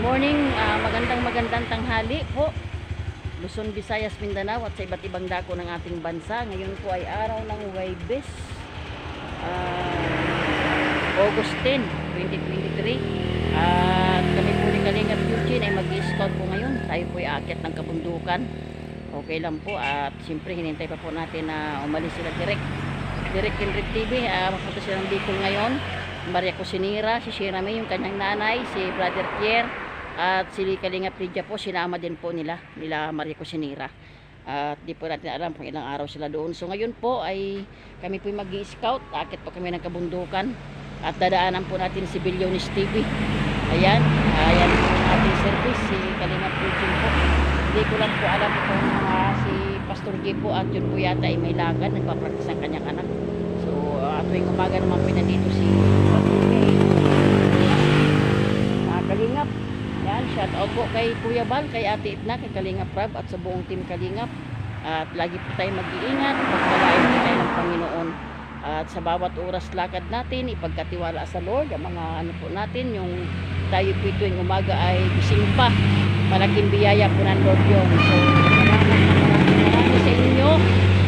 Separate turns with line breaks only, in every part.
morning, magandang tanghali po. Luzon, Visayas, Mindanao at sa iba't ibang dako ng ating bansa. Ngayon po ay araw ng Huwebes, August 10, 2023. At kami po ni Kalingap Eugene ay mag-scout po ngayon. Tayo po ay aakyat ng kabundukan. Okay lang po at siyempre hinintay pa po natin na umalis sila direct Kinrid TV. Mapunta sila ng Bicol ngayon. Maria Cusinera, si Shira May, yung kanyang nanay, si Brother Pierre, at si Kalingap Lydia po, sinama din po nila Maria Cusinera. At di po natin alam kung ilang araw sila doon. So ngayon po ay kami po mag-i-scout, akit po kami ng kabundukan at dadaanan po natin si Billionis TV. Ayan po yung ating service, si Kalingap Eugene po. Hindi ko lang po alam kung si Pastor G po at yun po yata ay may lagan, nagpa-practice ang kanyang anak. So tuwing umaga naman po nandito si Kalingap. Yan, shout out po kay Kuya Bal, kay Ate Itna, kay Kalingap Rab at sa buong team Kalingap. At lagi po tayo mag-iingat, pagpalain po tayo ng Panginoon. At sa bawat oras lakad natin, ipagkatiwala sa Lord ang mga ano po natin, yung tayo po tuwing umaga ay gising pa. Malaking biyaya po ng Lord yun. So marami sa inyo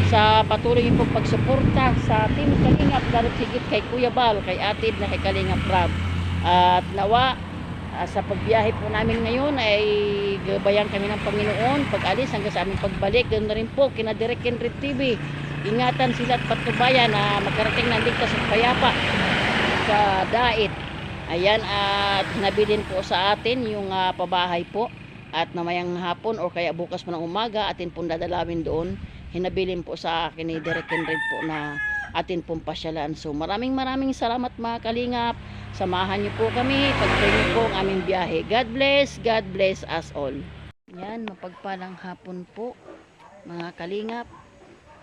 sa patuloy yung pagsuporta sa team Kalingap, lalo higit kay Kuya Bal, kay Ate Itna, kay Kalingap Rab. At nawa sa pagbiyahe po namin ngayon ay gabayan kami ng Panginoon pag-alis hanggang sa aming pagbalik. Ganoon na rin po kina Direk Kinrid TV, ingatan sila at patnubayan na magkarating ng ligtas at payapa sa dait. Ayan, at hinabilin po sa atin yung pabahay po at mamayang hapon o kaya bukas po ng umaga atin pong dadalawin doon. Hinabilin po sa akin ni Direk Kinrid po na atin pong pasyalan. So maraming salamat mga Kalingap. Samahan niyo po kami, pag-pray niyo po ang aming biyahe. God bless us all. Yan, mapagpalang hapon po mga Kalingap.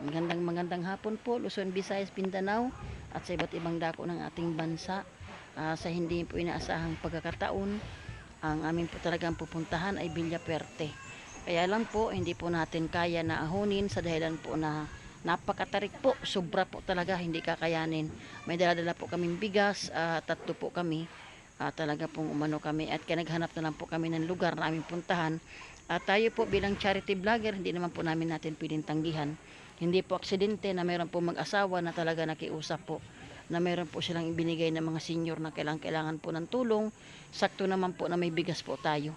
Magandang hapon po, Luzon, Visayas, Mindanao at sa iba't ibang dako ng ating bansa. Sa hindi po inaasahang pagkakataon, ang aming po talagang pupuntahan ay Villaperte. Kaya lang po, hindi po natin kaya na ahunin sa dahilan po na napakatarik po, sobra po talaga, hindi kakayanin. May dala-dala po kaming bigas, tatlo po kami, talaga pong umano kami at naghanap na lang po kami ng lugar na aming puntahan. Tayo po bilang charity vlogger, hindi naman po natin pwedeng tanggihan. Hindi po aksidente na mayroon po mag-asawa na talaga nakiusap po na mayroon po silang ibinigay ng mga senior na kailangan po ng tulong. Sakto naman po na may bigas po tayo.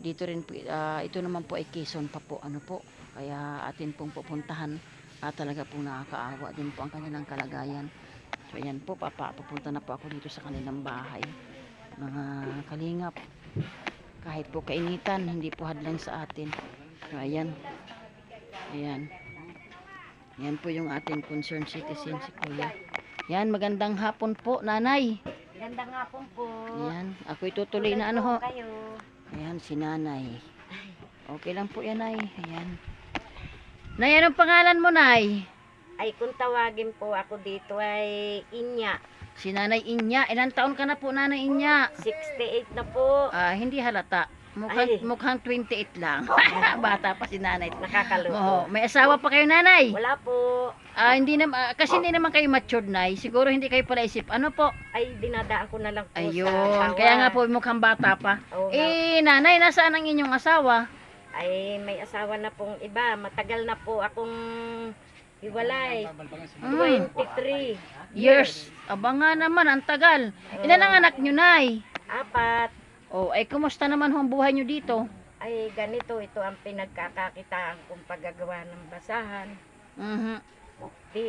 Dito rin po, ito naman po ay Quezon pa po, ano po. Kaya atin pong pupuntahan at talaga pong nakakaawa din po ang kanilang kalagayan. So ayan po, papunta na po ako dito sa kanilang bahay. Mga Kalingap, kahit po kainitan, hindi po hadlang sa atin. So ayan. Yan po yung ating concerned citizen, si Kuya. Yan, magandang hapon po, Nanay.
Magandang hapon po.
Yan, ako'y tutuloy na ano ho.
Kayo.
Ayan, si Nanay. Okay lang po yan, Nay. Ayan. Nay, anong pangalan mo, Nay?
Ay, kung tawagin po ako dito ay Inya.
Si Nanay Inya. Ilang taon ka na po, Nanay Inya?
68 na po.
Hindi halata. Mukhang 28 lang. Bata pa si Nanay.
Nakakaloko.
May asawa pa kayo, Nanay?
Wala po.
Hindi naman, kasi hindi naman kayo matured, Nay. Siguro hindi kayo pala isip. Ano po?
Ay, dinadaan ko na lang po
Ayun.
sa asawa.
Kaya nga po, mukhang bata pa.
Oo,
Nanay, nasaan ang inyong asawa?
ay, may asawa na pong iba. Matagal na po akong hiwalay. 23
Years. Aba nga naman, ang tagal. Ilan ang anak nyo, Nay?
4.
Ay kumusta naman ang buhay nyo dito?
Ay, ganito. Ito ang pinagkakakitaan kong paggagawa ng basahan.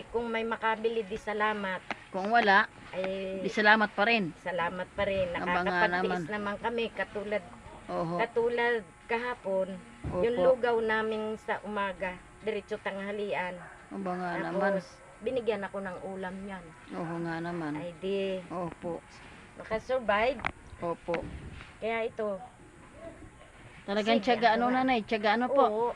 Kung may makabili, di salamat.
Kung wala,
Ay,
di salamat pa rin.
salamat pa rin.
Aba nga
Nakakapagtiis naman kami. Katulad kahapon,
Opo.
yung lugaw namin sa umaga, diretso tanghalian.
Aba nga naman.
Tapos, binigyan ako ng ulam yan.
Oo nga naman.
Ay di,
Opo.
nakasurvive.
Opo.
Kaya ito,
Talagang
Sige,
tiyaga ano,
ako na.
Nanay? Tiyaga ano po?
oo.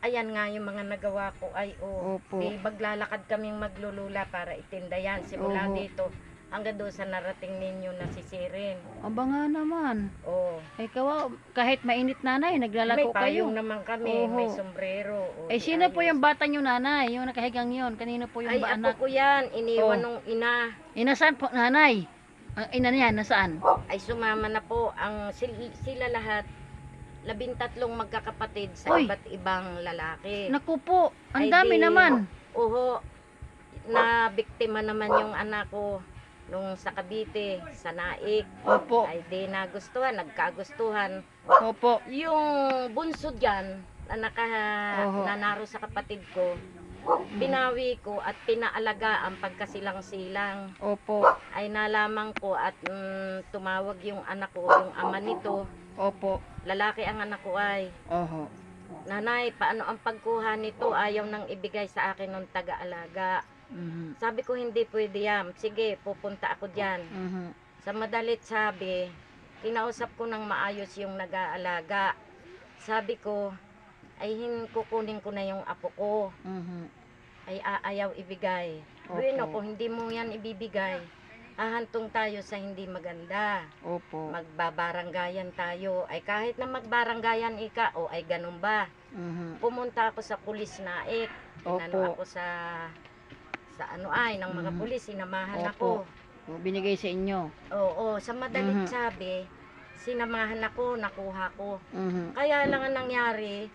Ayan nga yung mga nagawa ko ay
Opo.
Di maglalakad kaming maglulula para itinda yan. Simula
Oo.
dito hanggang doon sa narating ninyo na sisirin.
Aba nga naman.
Oo.
Ay kawa, kahit mainit, Nanay,
May
naglalako kayo.
payong naman kami,
Oo.
may sombrero.
Ay sino po yung bata nyo, Nanay? Yung nakahigang yun? Kanino po yung
Ay,
anak?
ako ko yan. Iniwan
Oh.
nung ina.
Inasan po, Nanay? Ang ina niya, nasaan?
ay sumama na po ang sila lahat 13 magkakapatid sa
Uy.
iba't ibang lalaki.
Naku po, ang
Ay,
dami
di-
naman.
Uho, na biktima naman yung anak ko nung sa Cavite, sa Naik.
Opo,
Ay di nagustuhan, nagkagustuhan.
opo.
Yung bunso dyan na
Oho.
nanaro sa kapatid ko, binawi ko at pinaalaga ang pagkasilang-silang.
Opo,
Ay nalaman ko at tumawag yung anak ko, yung ama nito.
opo.
Lalaki ang anak ko ay,
Oho.
nanay, paano ang pagkuha nito? Ayaw nang ibigay sa akin ng taga-alaga.
Mhm.
Sabi ko, hindi pwede yan. Sige, pupunta ako dyan.
Mhm.
Sa madalit sabi, kinausap ko ng maayos yung nag-aalaga. Sabi ko, ay kukunin ko na yung apo ko.
Mhm.
Ay ayaw ibigay.
Opo.
Bueno, kung hindi mo yan ibibigay, hahantong tayo sa hindi maganda.
Opo.
Magbabaranggayan tayo. Ay kahit na magbaranggayan ika, o ay ganun ba?
Mhm.
Pumunta ako sa pulis Naik. Inano
Opo.
ako sa ano ay, ng mga
Mhm.
pulis, sinamahan
Opo.
ako.
O, binigay sa inyo.
Oo, sa madalit
Mhm.
sabi, sinamahan ako, nakuha ko.
Mhm.
Kaya lang ang nangyari,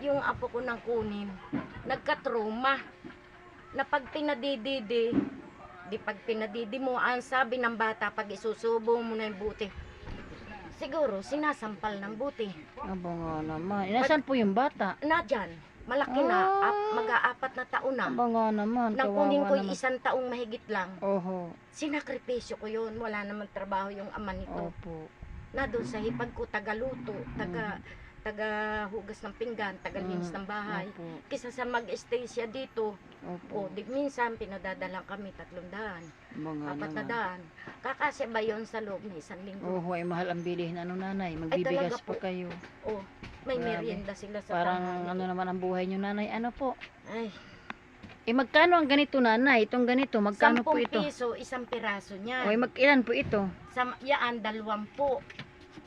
yung apo ko nang kunin, nagka-trauma. Na pag pinadididi, pag pinadidi mo, ang sabi ng bata, pag isusubo mo na yung buti, siguro sinasampal ng buti.
Aba nga naman. Nasaan po yung bata?
Na dyan, malaki na, mag-aapat na taon na.
Aba nga naman.
Nang kunin
Kawawa
ko
naman.
1 taong mahigit lang,
Oho.
sinakripisyo ko yun. Wala namang trabaho yung ama nito.
Opo.
Na doon sa hipag ko, tagaluto, taga hugas ng pinggan, tagalinis ng bahay.
Opo.
Kisa sa mag-stay siya dito,
Opo.
o di minsan pinadadalang kami 300,
Aba nga naman.
400. Kakasya ba yun sa loob ng 1 linggo?
Oho, ay mahal ang bilihin. Ano nanay? Magbibigas
talaga
pa
po.
kayo.
O, may
Grabe.
merienda sila sa
Parang
tanghali.
ano naman ang buhay nyo nanay. Ano po?
Ay,
Magkano ang ganito nanay? Itong ganito, magkano
10
po ito?
piso, 1 piraso niya.
O, ilan po ito?
Sa yaan, 20.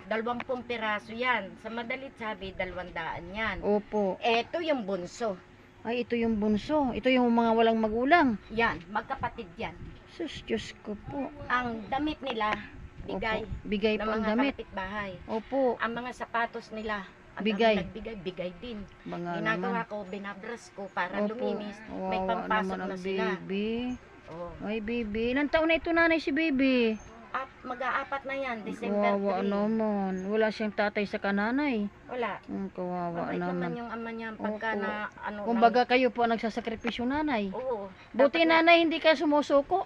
20 piraso yan. Sa madalit sabi, 200 yan.
Opo.
Eto yung bunso.
Ay, ito yung bunso. Ito yung mga walang magulang.
Yan, magkapatid yan.
Sus, Diyos ko po.
Ang damit nila, bigay
Opo. Bigay
ng
po ang
mga
damit.
kapitbahay.
Opo.
Ang mga sapatos nila, ang
Bigay.
nagbigay, bigay din.
Mga
Ginagawa
naman.
ko, binabras ko para
Opo.
luminis. May
Kawawa
pampasok
naman
na
ang
sila.
baby.
Oh.
Ay, baby. Ilang taon na ito nanay si baby?
Mag-aapat na yan, December 3.
Kawawa naman. Wala siyang tatay sa kananay.
Wala.
Kawawa
Mabait naman
naman.
yung ama niya pagka
Opo.
na ano.
Kumbaga kayo po ang nagsasakripisyo nanay.
Oo.
Buti
dapat na-
nanay hindi ka sumusuko.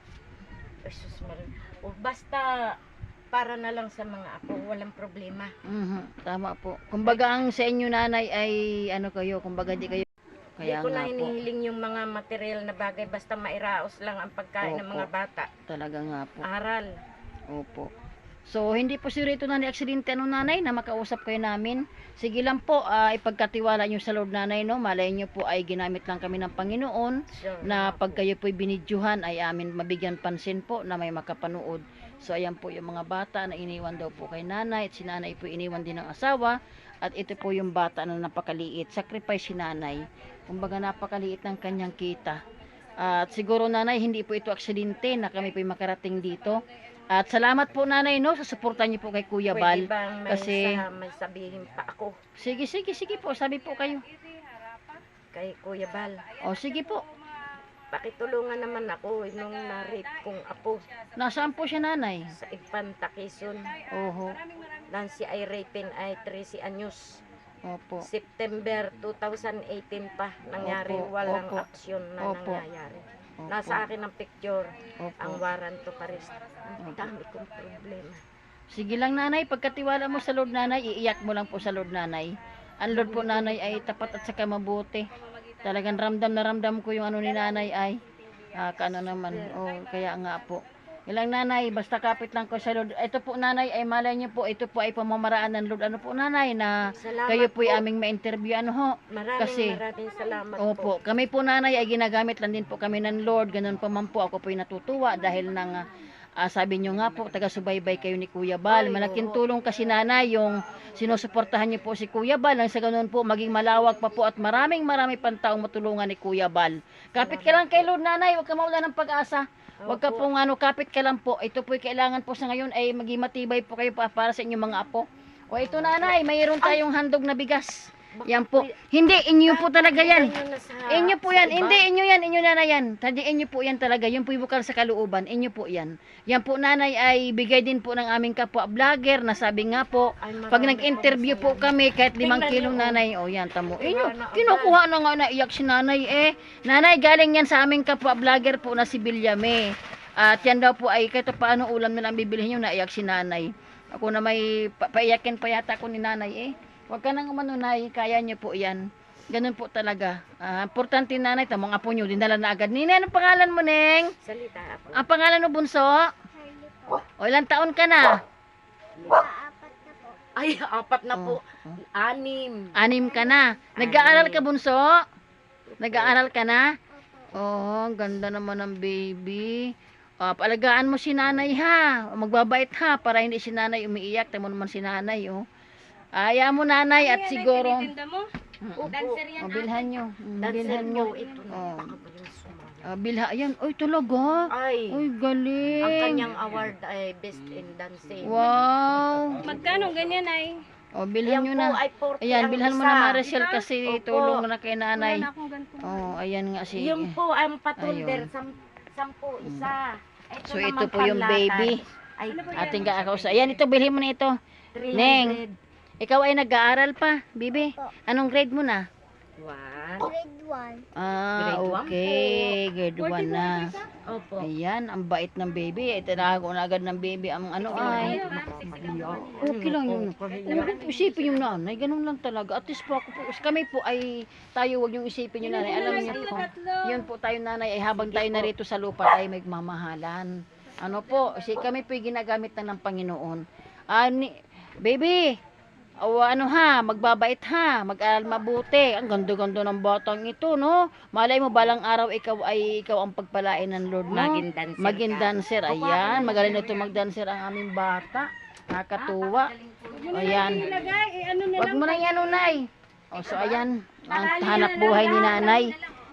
Jesus Maria. O, basta para na lang sa mga apo, walang problema.
Mhm, tama po. Kumbaga ang sa inyo nanay ay ano kayo, kumbaga di kayo. Kaya
Hindi ko na
nga po,
hinihiling yung mga material na bagay, basta mairaos lang ang pagkain ng
Opo.
mga bata.
talaga nga po.
Aral.
Opo. So, hindi po sure ito nanay aksidente ano nanay na makausap kayo namin. Sige lang po, ipagkatiwala nyo sa Lord nanay, no? Malay nyo po ay ginamit lang kami ng Panginoon
Sure.
na pag kayo po'y binidyohan ay amin mabigyan pansin po na may makapanood. So, ayan po yung mga bata na iniwan daw po kay nanay at si nanay po iniwan din ng asawa at ito po yung bata na napakaliit. Sacrifice si nanay. Kumbaga napakaliit ng kanyang kita. At siguro nanay, hindi po ito aksidente na kami po'y makarating dito. At salamat po nanay no sa suporta niyo po kay Kuya
Pwede
Bal.
bang may,
kasi-
may sabihin pa ako
Sige po, sabi po kayo.
kay Kuya Bal?
O sige po.
Pakitulungan naman ako nung na-rape kong apo
Nasaan po siya nanay?
sa Infanta, Quezon.
Oho.
Nancy ay rapin ay 13 anyos.
Opo.
September 2018 pa nangyari,
Opo,
walang
opo.
aksyon na
Opo.
nangyayari.
Opo.
Nasa akin ang picture,
Opo.
ang warrant to arrest. Ang
Opo.
dami kong problema.
Sige lang nanay, pagkatiwala mo sa Lord nanay, iiyak mo lang po sa Lord nanay. Ang Lord po nanay ay tapat at saka mabuti. Talagang ramdam na ramdam ko yung ano ni nanay ay kaano naman. Kaya nga po. Ilang nanay, basta kapit lang ko sa Lord. Ito po nanay ay malay niyo po, ito po ay pamamaraan ng Lord. Ano po nanay na
Salamat
kayo po ay
po.
aming ma-interview ano ho.
Maraming
kasi-
salamat po.
Opo, kami po nanay ay ginagamit lang din po kami ng Lord. Ganun pa man po ako po ay natutuwa dahil ng Sabi nyo nga po, taga-subaybay kayo ni Kuya Bal.
Ay,
Malaking
oo.
tulong kasi nanay yung sinusuportahan niyo po si Kuya Bal. Nang sa ganun po, maging malawak pa po at maraming pang taong matulungan ni Kuya Bal. Kapit ka lang kay Lord nanay, huwag ka mawala ng pag-asa. Huwag ka pong kapit ka lang po. Ito po'y kailangan po sa ngayon ay maging matibay po kayo para sa inyong mga apo. O ito nanay, mayroon tayong handog na bigas. Yan po. Hindi, inyo po talaga yan. Inyo po yan. Hindi, inyo nanay yan. Tadi inyo po yan talaga. Yung po yung bukal sa kalooban. Inyo po yan. Yan po nanay ay bigay din po ng aming kapwa vlogger na sabi nga po, pag nag-interview po kami kahit 5 kilong nanay, o yan tamo. Inyo, kinukuha na nga naiyak si nanay Nanay, galing yan sa aming kapwa vlogger po na si Bilyame. At yan daw po ay kahit paano ulam na lang bibilihin nyo, naiyak si nanay. Ako na may paiyakin pa yata ko ni nanay Huwag ka nang umanunay, kaya nyo po yan. Ganun po talaga. Importante nanay, tamang apo nyo, dinala na agad. Nina, anong pangalan mo, Neng?
Salita ako.
Ang pangalan mo, bunso? O, ilang taon ka na?
Ay, 4 na po. 6.
6 ka na. Nag-aaral ka, bunso? Nag-aaral ka na? Oo, ganda naman ng baby. Paalagaan mo si nanay ha. Magbabait ha, para hindi si nanay umiiyak. Tamo naman si nanay, Aya mo nanay at siguro.
Dancer yan.
Bilhan nyo.
Dancer
Bilhan nyo.
po ito.
Bilha yan. Uy, talaga.
Ay,
Uy, galing.
ang kanyang award ay Best in Dancing.
Wow.
Magkano ganyan ay?
Bilhan nyo na.
Ay 40
Ayan,
ang
bilhan mo
isa.
na Maricel kasi
Opo.
tulong mo na kay nanay.
Wala na akong ganito.
Ayan nga si.
Yung po ang patulder,
Ayun.
10 isa.
So
naman
ito po yung
panlatan.
baby.
Ay,
Ating kakausa. Ayan, ito bilhin mo na ito.
300.
Neng. Ikaw ay nag-aaral pa, bibi. Anong grade mo na?
Grade 1.
Grade one
Okay. Grade 1 na.
Opo.
Ayan, ang bait ng baby. Itinago na agad ng baby ang ano ay. Okay lang yun. Isipin yung nanay, ganun lang talaga. At least po ako po, kami po ay tayo, wag yung isipin yung nanay. Alam niyo po, yun po tayo nanay ay habang tayo narito sa lupa tayo may mamahalan. Ano po, kami po ginagamit na ng Panginoon. Baby, ano ha, magbabait ha, mag-aral mabuti. Ang ganda-ganda ng batang ito, no? Malay mo, balang araw ikaw ang pagpalain ng Lord, no?
Maging dancer
Maging
ka.
dancer, ayan. Magaling na ito mag-dancer ang aming bata. Nakakatuwa. Ayan.
Ilagay, ano na
Wag mo na yan, unay. So, ayan. Ang hanap buhay ni nanay.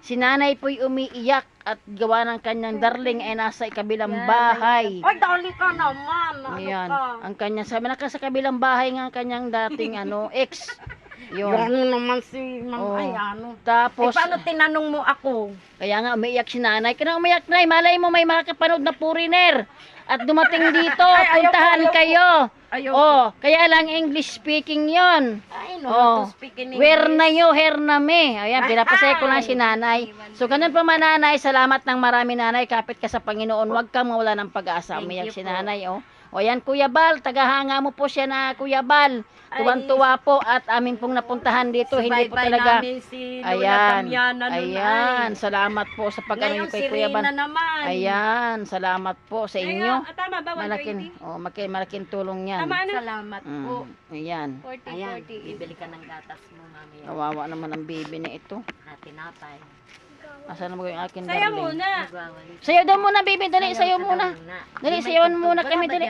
Si nanay po'y umiiyak at gawa ng kanyang darling ay nasa kabilang bahay.
Ay, dali ka naman. Ano
Ayan.
ka?
Ang kanya, sabi na sa kabilang bahay nga ang kanyang dating ex. Yun.
Ano naman si Ma'am,
Oh.
ay ano.
Tapos,
Paano tinanong mo ako?
kaya nga umiiyak si nanay. Kaya umiiyak na, malay mo may makakapanood na foreigner. At dumating dito, puntahan kayo.
Ayaw.
Kaya lang English speaking yon.
Ay,
Oh.
no, to speak in
Where
English.
na yo, her na me. Ayan, pinapasaya ko lang si nanay. So, ganun pa man nanay, salamat ng marami nanay. Kapit ka sa Panginoon, huwag kang mawala ng pag-asa.
Thank
Umiyak
you
si
po.
nanay, O yan, Kuya Bal, tagahanga mo po siya na Kuya Bal. Tuwan-tuwa po at amin pong napuntahan dito. Hindi po
Subaybay
talaga.
namin si Lola
Ayan,
Damiana nun
ayan,
ay.
salamat po sa pag-ano
Ngayon
niyo
si
kay Kuya Bal.
Rina naman.
Ayan, salamat po sa inyo.
Tama ba? 120?
Malaking tulong yan.
Tama na?
Salamat po.
Ayan,
40,
Ayan,
40.
bibili ka ng gatas mo, mami.
kawawa naman ang baby na ito.
Tinapay.
Asan mo yung akin,
Saya
darling?
muna.
Nagwawali.
Sayo daw muna, baby. Dali, sayo muna. Dali, sayawan muna kami, dali.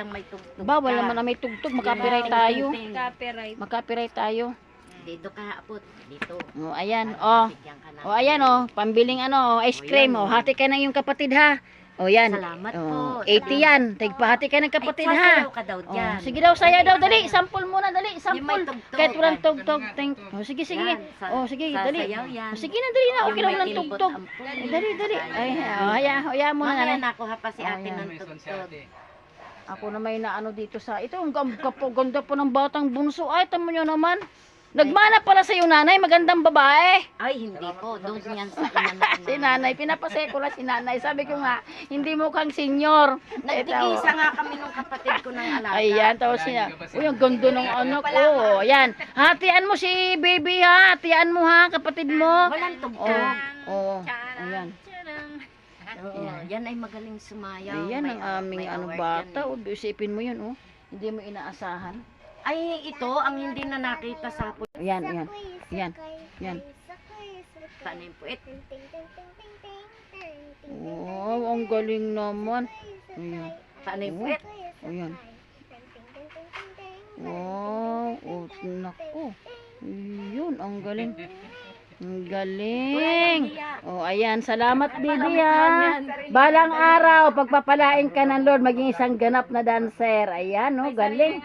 Bawal naman na may tugtog. Makapiright tayo.
Copyright.
Makapiright tayo.
Dito ka, apot. Dito.
Ayan,
Bigyan ka ng-
ayan, pambiling ice cream, Hati ka na yung kapatid, ha. Yan.
Salamat po.
80 yan. Tigpahati ka ng kapatid,
Ay,
ha.
sasayaw ka daw dyan.
Sige daw, sayaw daw. Dali, sample muna, dali.
Yung may
Sample.
tugtog.
Kahit walang
Ay.
tugtog. Sige, sige.
Yan,
Sige, dali.
sasayaw yan.
Sige na, dali na.
Yung
Okay lang
may
walang
input
tugtog.
ang po.
Dali, dali. Ay, haya mo na.
Mamaya
nanay.
nakuha pa si ate
Ayan.
ng tugtog.
Ako na may naano dito sa... Ito, ang ganda po ng batang bunso. Ay, tamo nyo naman. Nagmana pala sa iyo, nanay. Magandang babae.
Ay, hindi po. Doon yan sa inanak
Si nanay, pinapasaya ko lang si nanay. Sabi ko nga, hindi mo kang senyor.
Nagtigisa nga kami nung kapatid ko ng alaga.
Ayan, tapos siya. Uy, ang ganda ng anak ko. Ayan. Hatian mo si baby, ha. Hatian mo, ha, kapatid mo.
Walang tugtog.
Oo. Ayan.
Oo, yan ay magaling sumayaw.
Ayan
May-
ang aming
may award
bata.
yan eh.
Isipin mo yun, Hindi mo inaasahan.
Ay, ito ang hindi na nakita sa hapon.
Ayan, ayan. Ayan. Yan.
Paano yung puwet?
Wow, ang galing naman. Ayan.
Paano yung puwet?
Ayan. Wow, oh, naku. Yun, ang galing. Ang galing. Oh, ayan, salamat Bibi ha. Balang araw, pagpapalain ka ng Lord, maging isang ganap na dancer. Ayan, oh, galing.